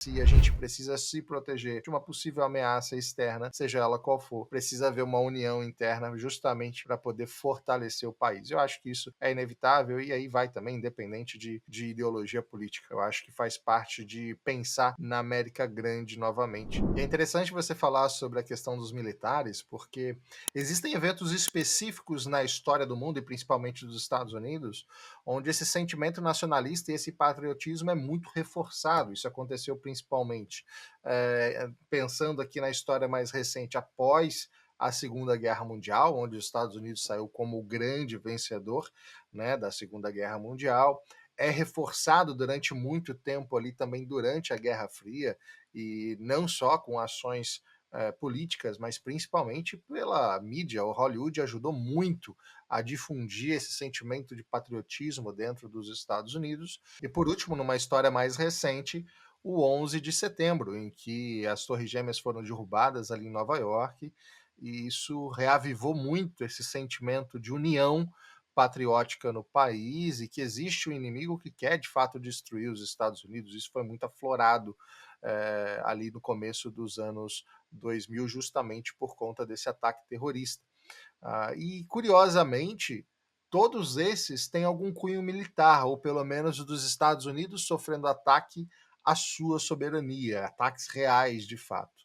se a gente precisa se proteger de uma possível ameaça externa, seja ela qual for, precisa haver uma união interna justamente para poder fortalecer o país. Eu acho que isso é inevitável e aí vai também, independente de ideologia política. Eu acho que faz parte de pensar na América Grande novamente. E é interessante você falar sobre a questão dos militares, porque existem eventos específicos na história do mundo e principalmente dos Estados Unidos, onde esse sentimento nacionalista e esse patriotismo é muito reforçado. Isso aconteceu principalmente pensando aqui na história mais recente, após a Segunda Guerra Mundial, onde os Estados Unidos saiu como o grande vencedor, né, da Segunda Guerra Mundial. É reforçado durante muito tempo ali também durante a Guerra Fria, e não só com ações políticas, mas principalmente pela mídia. O Hollywood ajudou muito a difundir esse sentimento de patriotismo dentro dos Estados Unidos. E por último, numa história mais recente, o 11 de setembro, em que as Torres Gêmeas foram derrubadas ali em Nova York, e isso reavivou muito esse sentimento de união patriótica no país e que existe um inimigo que quer de fato destruir os Estados Unidos. Isso foi muito aflorado ali no começo dos anos 2000, justamente por conta desse ataque terrorista. E, curiosamente, todos esses têm algum cunho militar, ou pelo menos o dos Estados Unidos sofrendo ataque à sua soberania, ataques reais de fato.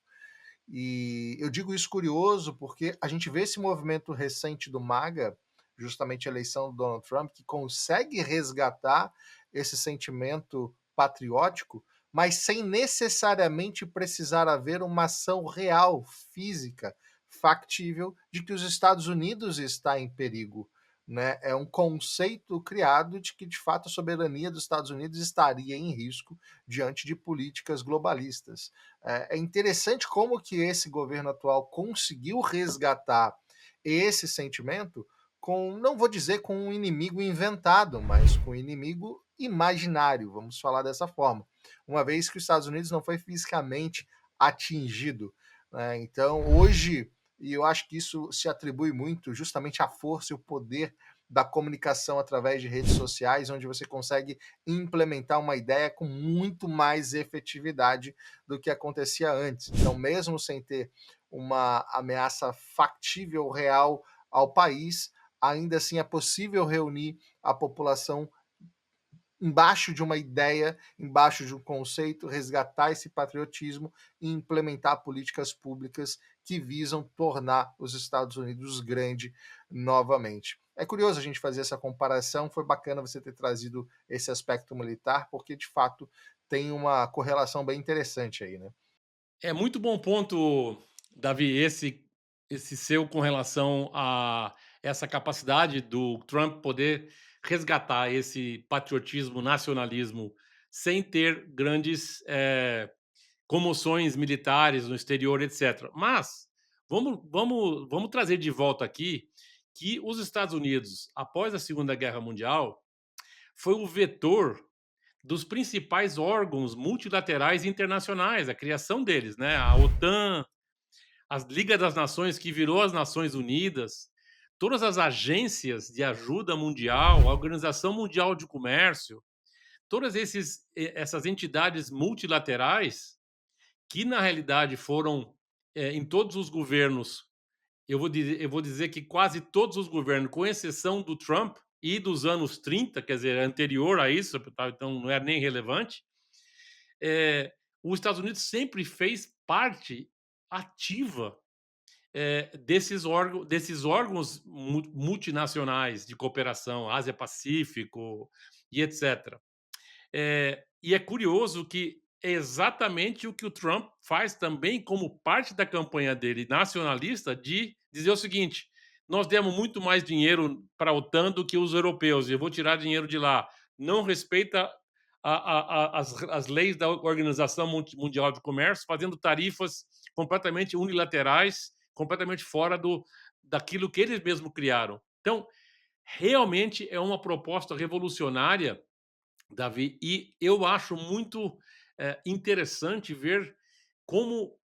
E eu digo isso curioso porque a gente vê esse movimento recente do MAGA, justamente a eleição do Donald Trump, que consegue resgatar esse sentimento patriótico, mas sem necessariamente precisar haver uma ação real, física, factível, de que os Estados Unidos está em perigo. Né? É um conceito criado de que, de fato, a soberania dos Estados Unidos estaria em risco diante de políticas globalistas. É interessante como que esse governo atual conseguiu resgatar esse sentimento com, não vou dizer com um inimigo inventado, mas com um inimigo imaginário, vamos falar dessa forma, uma vez que os Estados Unidos não foi fisicamente atingido. Né? Então, hoje, e eu acho que isso se atribui muito justamente à força e o poder da comunicação através de redes sociais, onde você consegue implementar uma ideia com muito mais efetividade do que acontecia antes. Então, mesmo sem ter uma ameaça factível, real ao país, ainda assim é possível reunir a população embaixo de uma ideia, embaixo de um conceito, resgatar esse patriotismo e implementar políticas públicas que visam tornar os Estados Unidos grande novamente. É curioso a gente fazer essa comparação, foi bacana você ter trazido esse aspecto militar, porque de fato tem uma correlação bem interessante aí, né? É muito bom ponto, Davi, esse seu com relação a essa capacidade do Trump poder resgatar esse patriotismo, nacionalismo, sem ter grandes, comoções militares no exterior, etcétera. Mas vamos trazer de volta aqui que os Estados Unidos, após a Segunda Guerra Mundial, foi o vetor dos principais órgãos multilaterais internacionais, a criação deles, né? A OTAN, a Liga das Nações, que virou as Nações Unidas, todas as agências de ajuda mundial, a Organização Mundial de Comércio, todas essas entidades multilaterais, que na realidade foram em todos os governos, eu vou dizer que quase todos os governos, com exceção do Trump e dos anos 30, quer dizer, anterior a isso, então não era nem relevante, é, os Estados Unidos sempre fez parte ativa desses órgãos multinacionais de cooperação, Ásia-Pacífico e etc. E é curioso que é exatamente o que o Trump faz também como parte da campanha dele nacionalista de dizer o seguinte: nós demos muito mais dinheiro para a OTAN do que os europeus, e eu vou tirar dinheiro de lá. Não respeita as leis da Organização Mundial de Comércio, fazendo tarifas completamente unilaterais, completamente fora daquilo que eles mesmos criaram. Então, realmente é uma proposta revolucionária, Davi, e eu acho muito interessante ver como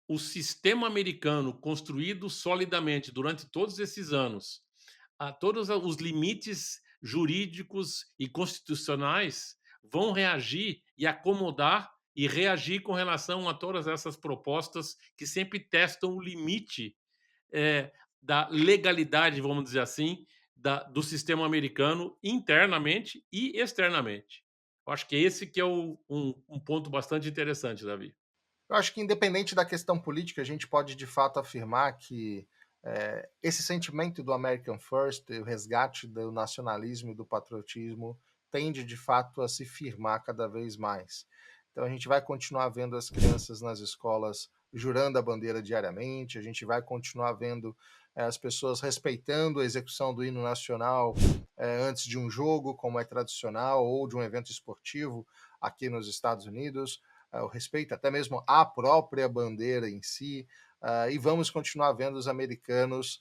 o sistema americano, construído solidamente durante todos esses anos, a todos os limites jurídicos e constitucionais, vão reagir e acomodar e reagir com relação a todas essas propostas que sempre testam o limite, da legalidade, vamos dizer assim, do sistema americano internamente e externamente. Eu acho que esse que é um ponto bastante interessante, Davi. Eu acho que independente da questão política, a gente pode de fato afirmar que esse sentimento do American First, o resgate do nacionalismo e do patriotismo, tende de fato a se firmar cada vez mais. Então a gente vai continuar vendo as crianças nas escolas jurando a bandeira diariamente, a gente vai continuar vendo as pessoas respeitando a execução do hino nacional antes de um jogo, como é tradicional, ou de um evento esportivo aqui nos Estados Unidos, o respeito até mesmo à própria bandeira em si, e vamos continuar vendo os americanos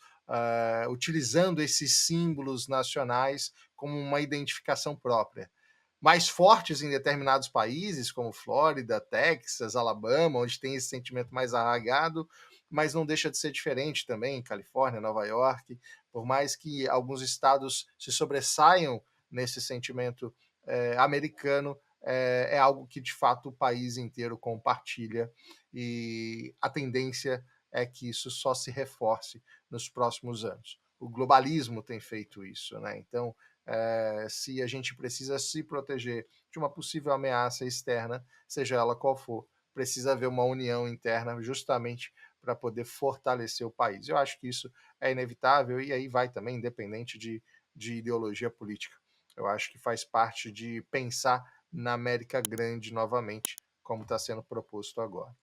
utilizando esses símbolos nacionais como uma identificação própria. Mais fortes em determinados países, como Flórida, Texas, Alabama, onde tem esse sentimento mais arraigado, mas não deixa de ser diferente também em Califórnia, Nova York, por mais que alguns estados se sobressaiam nesse sentimento americano, é algo que de fato o país inteiro compartilha e a tendência é que isso só se reforce nos próximos anos. O globalismo tem feito isso, né? Então, se a gente precisa se proteger de uma possível ameaça externa, seja ela qual for, precisa haver uma união interna justamente para poder fortalecer o país. Eu acho que isso é inevitável e aí vai também, independente de ideologia política. Eu acho que faz parte de pensar na América Grande novamente, como está sendo proposto agora.